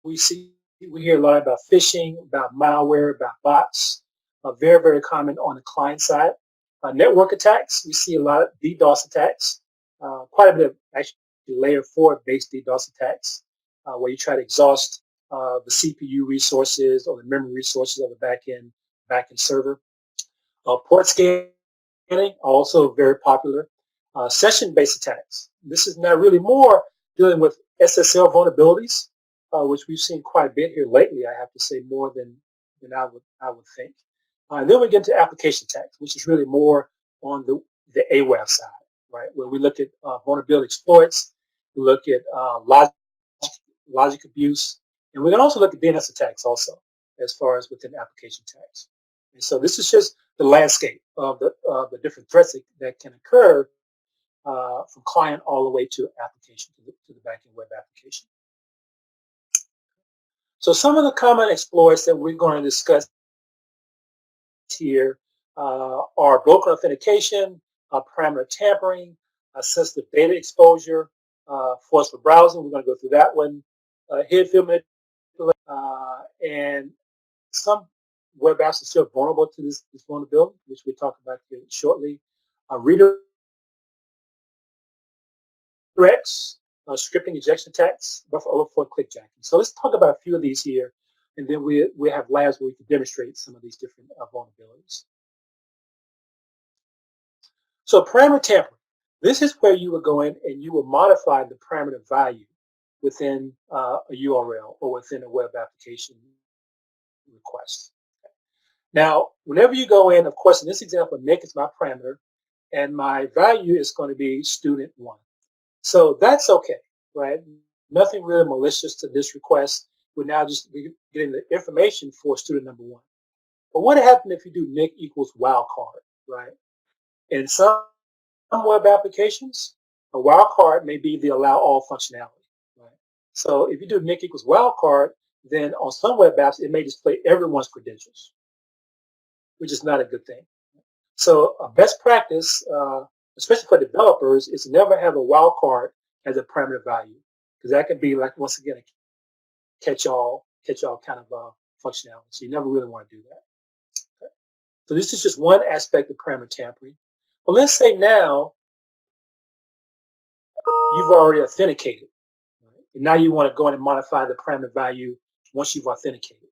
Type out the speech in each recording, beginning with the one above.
we hear a lot about phishing, about malware, about bots. Very, very common on the client side. Network attacks, we see a lot of DDoS attacks, quite a bit of actually layer 4 based DDoS attacks, where you try to exhaust the CPU resources or the memory resources of the backend server. Port scanning, also very popular. Session-based attacks. This is now really more dealing with SSL vulnerabilities, which we've seen quite a bit here lately. I have to say more than I would think. And then we get into application attacks, which is really more on the AWAF side, right? Where we look at vulnerability exploits, we look at logic abuse, and we can also look at DNS attacks also, as far as within application attacks. And so this is just the landscape of the different threats that can occur from client all the way to application, to the backend web application. So some of the common exploits that we're going to discuss here are broken authentication, parameter tampering, sensitive data exposure, forceful browsing. We're going to go through that one. Hid field manipulation, and some web apps are still vulnerable to this vulnerability, which we'll talk about here shortly. Redirects, scripting injection attacks, buffer overflow, clickjacking. So let's talk about a few of these here, and then we have labs where we can demonstrate some of these different vulnerabilities. So parameter tampering. This is where you would go in and you will modify the parameter value within a URL or within a web application request. Now, whenever you go in, of course, in this example, Nick is my parameter, and my value is going to be student 1. So that's okay, right? Nothing really malicious to this request. We're now just getting the information for student number 1. But what happens if you do Nick equals wildcard, right? In some web applications, a wildcard may be the allow all functionality, right? So if you do Nick equals wildcard, then on some web apps, it may display everyone's credentials, which is not a good thing. So a best practice, especially for developers, is to never have a wildcard as a parameter value, because that can be like, once again, a catch-all kind of functionality. So you never really want to do that. Okay. So this is just one aspect of parameter tampering. Well, let's say now you've already authenticated, right? And now you want to go in and modify the parameter value once you've authenticated.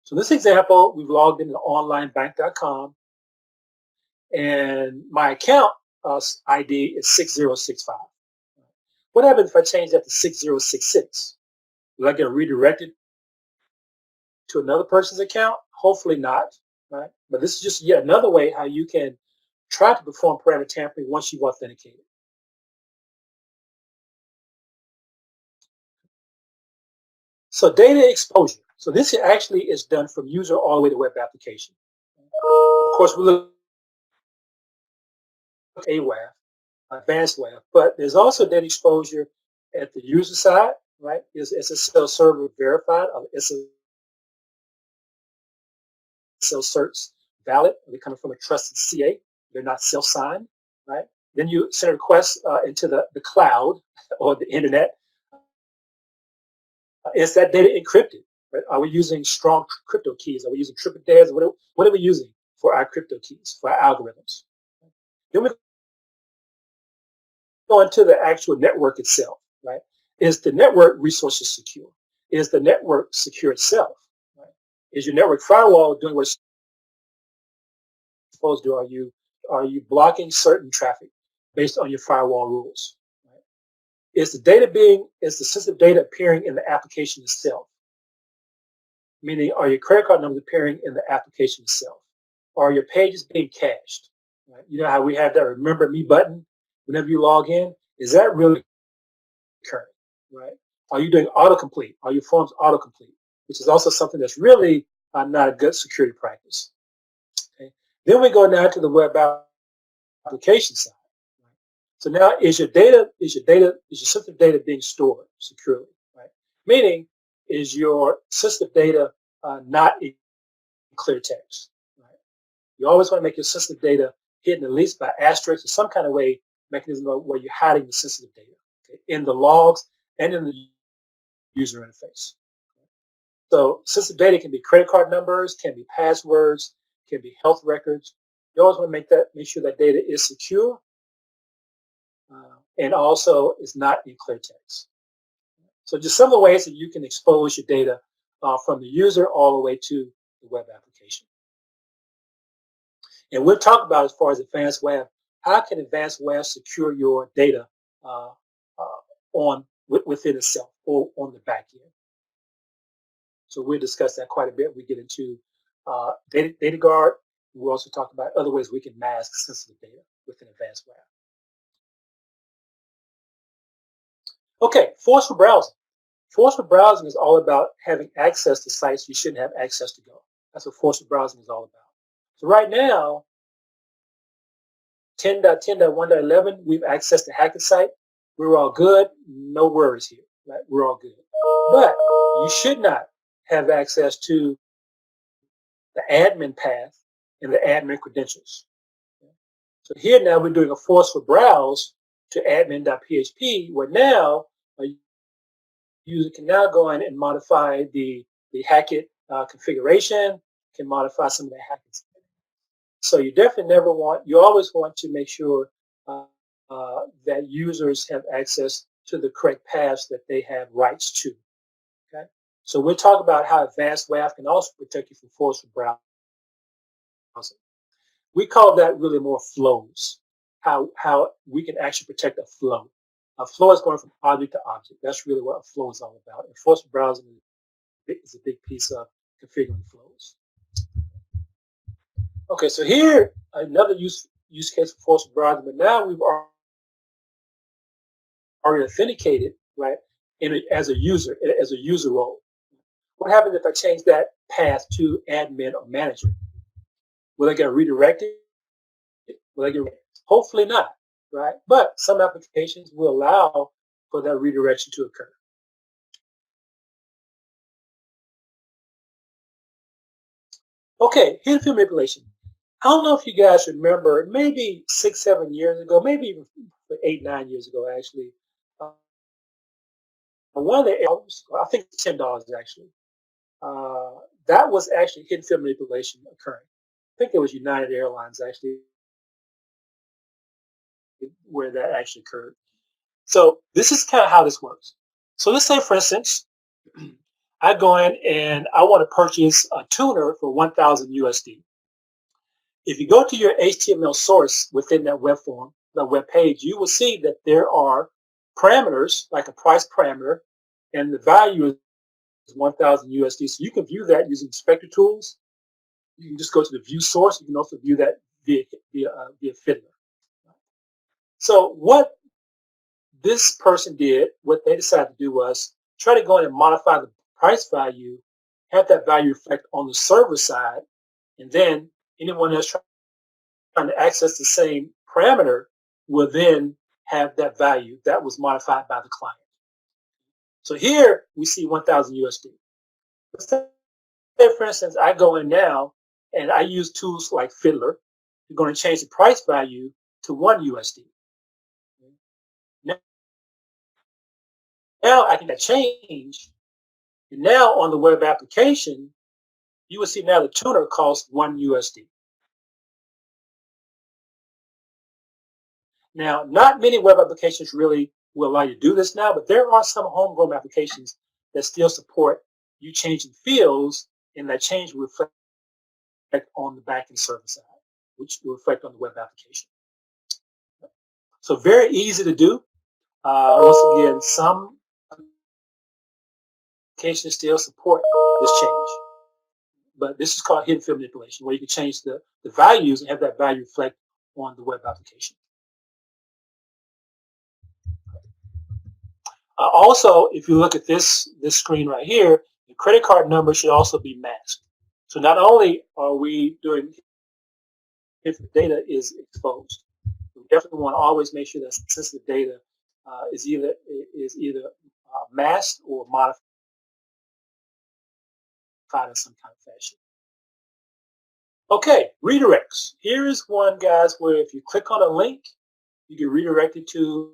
So in this example, we've logged into onlinebank.com, and my account ID is 6065. What happens if I change that to 6066? Will I get redirected to another person's account? Hopefully not, right? But this is just yet another way how you can try to perform parameter tampering once you've authenticated. So data exposure. So this actually is done from user all the way to web application. Of course, we look at AWAF, advanced WAF, but there's also data exposure at the user side, right? Is SSL server verified or SSL certs valid? Are they coming from a trusted CA? They're not self-signed, right? Then you send a request into the cloud or the internet. Is that data encrypted? Right? Are we using strong crypto keys? Are we using triple dares? What are we using for our crypto keys, for our algorithms? Then we go into the actual network itself, right? Is the network resources secure? Is the network secure itself? Right? Is your network firewall doing what it's supposed to do? Are you blocking certain traffic based on your firewall rules? Right? Is the sensitive data appearing in the application itself? Meaning, are your credit card numbers appearing in the application itself? Or are your pages being cached? Right? You know how we have that remember me button whenever you log in? Is that really occurring? Right? Are you doing autocomplete? Are your forms autocomplete? Which is also something that's really not a good security practice. Okay? Then we go now to the web application side. Right? So now is your sensitive data being stored securely? Right? Meaning, is your sensitive data not in clear text? Right? You always want to make your sensitive data hidden at least by asterisk or some kind of mechanism where you're hiding the sensitive data, okay, in the logs and in the user interface. So sensitive data can be credit card numbers, can be passwords, can be health records. You always want to make sure that data is secure and also is not in clear text. So just some of the ways that you can expose your data from the user all the way to the web application. And we'll talk about, as far as advanced web, how can advanced web secure your data uh, within itself or on the back end. So we'll discuss that quite a bit. We get into data guard. We'll also talk about other ways we can mask sensitive data within advanced web. Okay, forceful browsing. Forceful browsing is all about having access to sites you shouldn't have access to go. That's what forceful browsing is all about. So right now, 10.10.1.11, we've accessed the hacker site. We're all good. No worries here. Right? We're all good. But you should not have access to the admin path and the admin credentials. So here now we're doing a forceful browse to admin.php, where now a user can now go in and modify the Hackett configuration, can modify some of the Hackett. So you definitely you always want to make sure that users have access to the correct paths that they have rights to. Okay, so we'll talk about how advanced WAF can also protect you from forceful browsing. We call that really more flows. How we can actually protect a flow. A flow is going from object to object. That's really what a flow is all about. And forceful browsing is a big piece of configuring flows. Okay, so here another use case for forceful browsing, but now we've already authenticated, right, as a user role. What happens if I change that path to admin or manager? Will I get redirected? Will I get? Hopefully not, right? But some applications will allow for that redirection to occur. Okay, hidden field manipulation. I don't know if you guys remember, maybe 6, 7 years ago, maybe even 8, 9 years ago, actually. One of the, I think $10 actually. That was actually hidden field manipulation occurring. I think it was United Airlines actually where that actually occurred. So this is kind of how this works. So let's say, for instance, I go in and I want to purchase a tuner for 1,000 USD. If you go to your HTML source within that web form, the web page, you will see that there are parameters, like a price parameter, and the value is 1,000 USD. So you can view that using inspector tools. You can just go to the view source. You can also view that via Fiddler. So what this person did, what they decided to do was try to go in and modify the price value, have that value reflect on the server side, and then anyone else trying to access the same parameter will then have that value that was modified by the client. So here we see 1,000 USD. Let's say, for instance, I go in now and I use tools like Fiddler. You're going to change the price value to 1 USD. Now I can change. And now on the web application, you will see now the tuner costs 1 USD. Now, not many web applications really will allow you to do this now, but there are some homegrown applications that still support you changing fields, and that change will reflect on the backend server side, which will reflect on the web application. So very easy to do. Once again, some applications still support this change. But this is called hidden field manipulation, where you can change the values and have that value reflect on the web application. Also, if you look at this screen right here, the credit card number should also be masked. So not only are we doing if the data is exposed, we definitely want to always make sure that sensitive data is either masked or modified in some kind of fashion. Okay, redirects. Here is one, guys, where if you click on a link, you get redirected to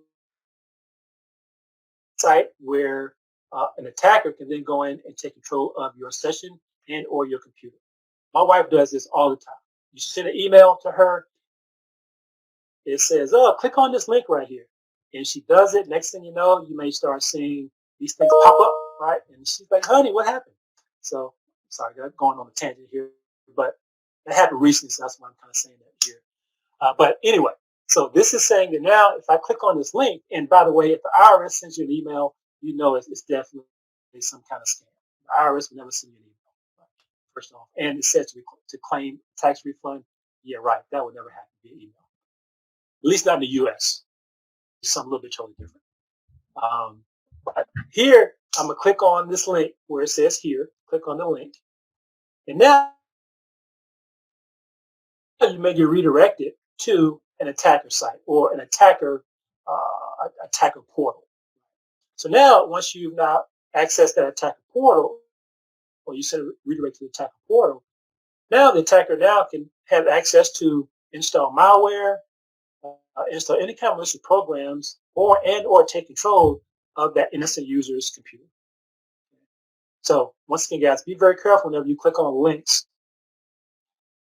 a site where an attacker can then go in and take control of your session and or your computer. My wife does this all the time. You send an email to her. It says, "Oh, click on this link right here," and she does it. Next thing you know, you may start seeing these things pop up, right? And she's like, "Honey, what happened?" So, sorry, going on a tangent here, but that happened recently, so that's why I'm kind of saying that here. But anyway, so this is saying that now if I click on this link, and by the way, if the IRS sends you an email, you know it's definitely some kind of scam. The IRS will never send you an email, right? First off. And it says to claim tax refund. Yeah, right. That would never happen via email. At least not in the U.S. It's something a little bit totally different. But here, I'm going to click on this link where it says here. Click on the link. And now you may get redirected to an attacker site or an attacker portal. So now, once you've now accessed that attacker portal, or you send a redirect to the attacker portal, now the attacker now can have access to install malware, install any kind of malicious programs, or take control of that innocent user's computer. So once again, guys, be very careful whenever you click on links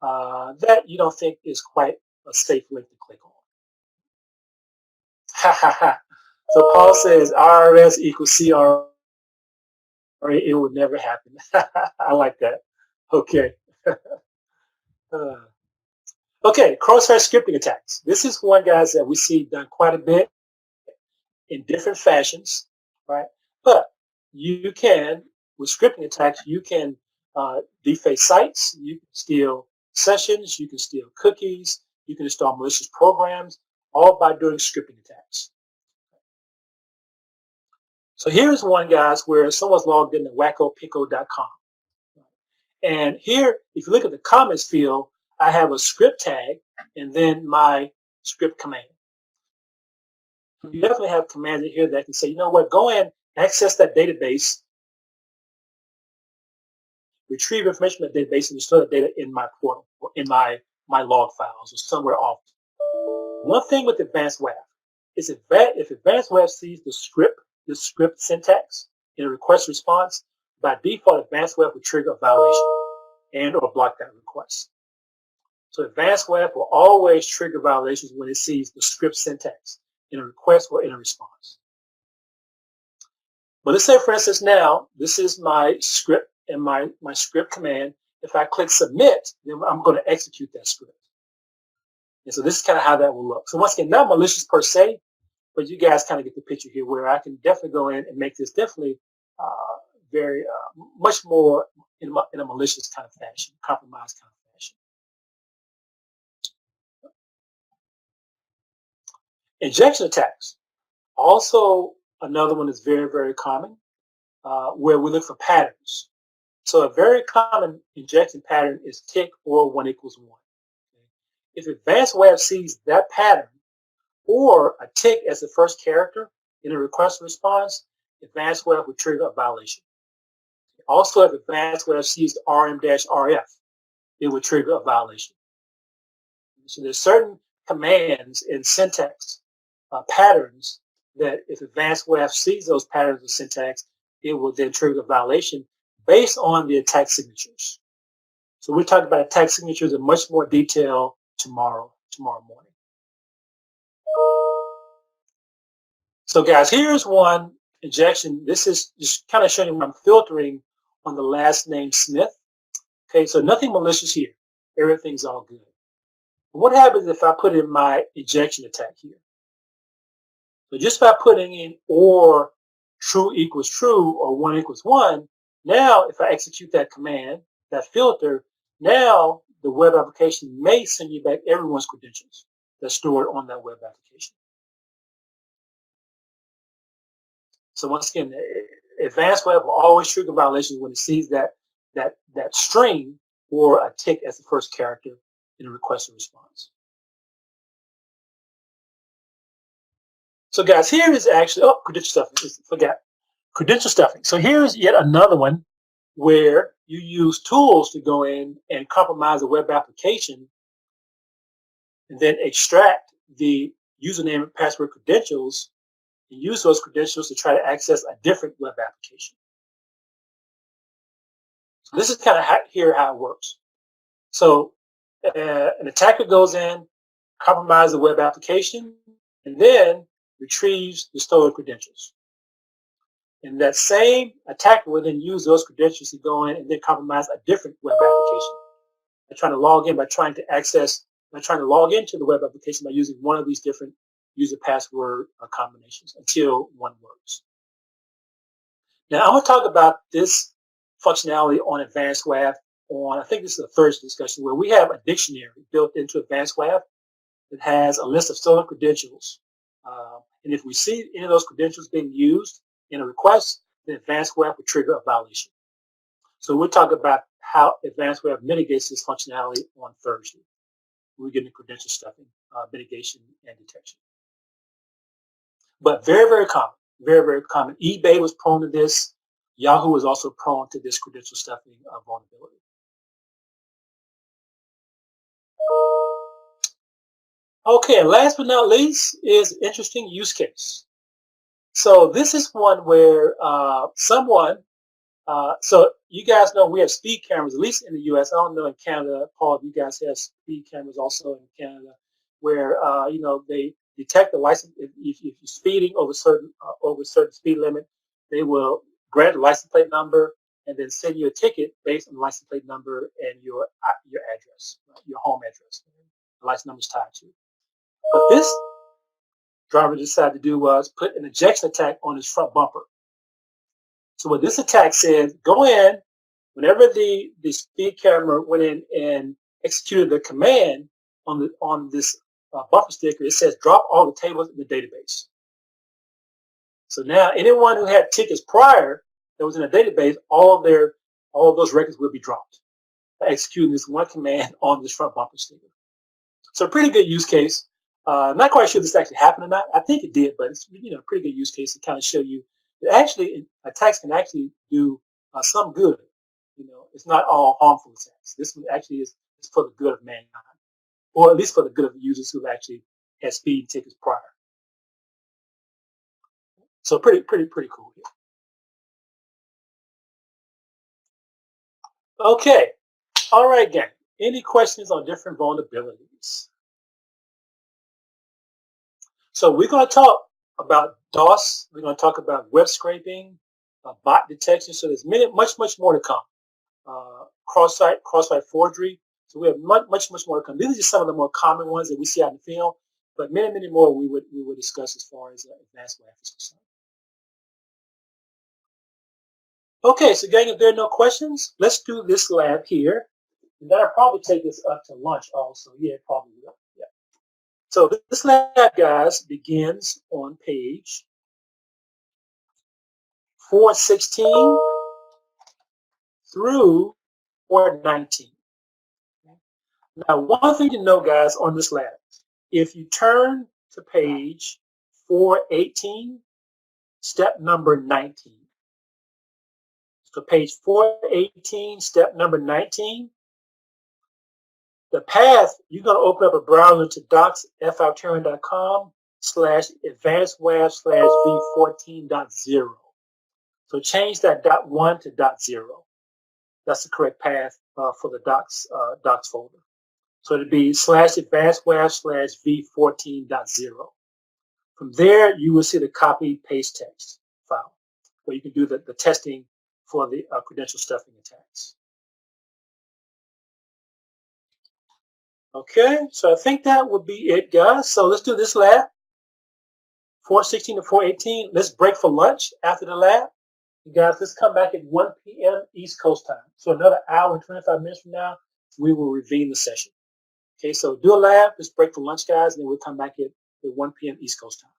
that you don't think is quite a safe link to click on. Ha ha ha. So Paul says IRS equals CRA. It would never happen. I like that. Okay. Okay, crosshair scripting attacks. This is one, guys, that we see done quite a bit in different fashions, right? But you can, with scripting attacks, you can deface sites, you can steal sessions, you can steal cookies, you can install malicious programs, all by doing scripting attacks. So here's one, guys, where someone's logged into wackopico.com. And here, if you look at the comments field, I have a script tag and then my script command. You definitely have commands in here that can say, you know what, go in, access that database, retrieve information from that database, and store that data in my portal or in my log files or somewhere off. One thing with advanced WAF is if advanced WAF sees the script syntax in a request response, by default, advanced WAF will trigger a violation and or block that request. So advanced WAF will always trigger violations when it sees the script syntax in a request or in a response. But let's say, for instance, now this is my script and my script command. If I click submit, then I'm going to execute that script. And so this is kind of how that will look. So once again, not malicious per se, but you guys kind of get the picture here where I can definitely go in and make this definitely very much more in a malicious kind of fashion, compromised kind of fashion. Injection attacks. Also, another one is very, very common, where we look for patterns. So a very common injection pattern is tick or 1 equals 1. Okay? If advanced WAF sees that pattern or a tick as the first character in a request response, advanced WAF would trigger a violation. Also, if advanced WAF sees RM-RF, it would trigger a violation. So there's certain commands in syntax patterns that if advanced WAF sees those patterns of syntax, it will then trigger a violation based on the attack signatures. So we'll talk about attack signatures in much more detail tomorrow morning. So guys, here's one injection. This is just kind of showing you I'm filtering on the last name Smith. Okay, so nothing malicious here. Everything's all good. What happens if I put in my injection attack here? So just by putting in or true equals true or 1 equals 1, now if I execute that command, that filter, now the web application may send you back everyone's credentials that's stored on that web application. So once again, advanced web will always trigger violations when it sees that string or a tick as the first character in a request and response. So guys, here is actually, credential stuffing, forgot. Credential stuffing. So here's yet another one where you use tools to go in and compromise a web application and then extract the username and password credentials and use those credentials to try to access a different web application. So this is kind of how it works. So an attacker goes in, compromises the web application, and then retrieves the stolen credentials. And that same attacker will then use those credentials to go in and then compromise a different web application. By trying to log in, by trying to log into the web application by using one of these different user password combinations until one works. Now I'm going to talk about this functionality on Advanced WAF I think this is the third discussion, where we have a dictionary built into Advanced WAF that has a list of stolen credentials. And if we see any of those credentials being used in a request, then Advanced WAF will trigger a violation. So we'll talk about how Advanced WAF mitigates this functionality on Thursday. We get into credential stuffing, mitigation, and detection. But very, very common, very, very common. eBay was prone to this. Yahoo was also prone to this credential stuffing vulnerability. Okay, and last but not least is an interesting use case. So this is one where so you guys know we have speed cameras, at least in the U.S. I don't know in Canada, Paul, you guys have speed cameras also in Canada, where they detect the license. If you're speeding over a certain speed limit, they will grant the license plate number and then send you a ticket based on the license plate number and your address, your home address. The license number is tied to. But this driver decided to do was put an ejection attack on his front bumper. So what this attack said, go in, whenever the speed camera went in and executed the command on this bumper sticker, it says drop all the tables in the database. So now anyone who had tickets prior that was in a database, all of those records will be dropped by executing this one command on this front bumper sticker. So a pretty good use case. Not quite sure this actually happened or not. I think it did, but it's a pretty good use case to kind of show you that actually attacks can actually do some good. It's not all harmful attacks. This one actually is for the good of mankind, or at least for the good of the users who've actually had speeding tickets prior. So pretty cool here. Okay, all right, gang. Any questions on different vulnerabilities? So we're going to talk about DOS. We're going to talk about web scraping, bot detection. So there's much more to come. Cross-site forgery. So we have much more to come. These are just some of the more common ones that we see out in the field, but many more we would discuss as far as advanced WAF is concerned. Okay, so gang, if there are no questions, let's do this lab here. And that'll probably take us up to lunch also. Yeah, probably will. Yeah. So this lab, guys, begins on page 416 through 419. Now, one thing to know, guys, on this lab, if you turn to page 418, step number 19. So page 418, step number 19. The path, you're going to open up a browser to docs.fouterian.com/advancedwaf/v14.0. So change that .1 to .0. That's the correct path for the docs folder. So it'd be /advancedwaf/v14.0. From there, you will see the copy paste text file where you can do the testing for the credential stuffing attacks. Okay, so I think that would be it, guys. So let's do this lab, 416 to 418. Let's break for lunch after the lab. You guys, let's come back at 1 p.m. East Coast time. So another hour and 25 minutes from now, we will resume the session. Okay, so do a lab, let's break for lunch, guys, and then we'll come back at 1 p.m. East Coast time.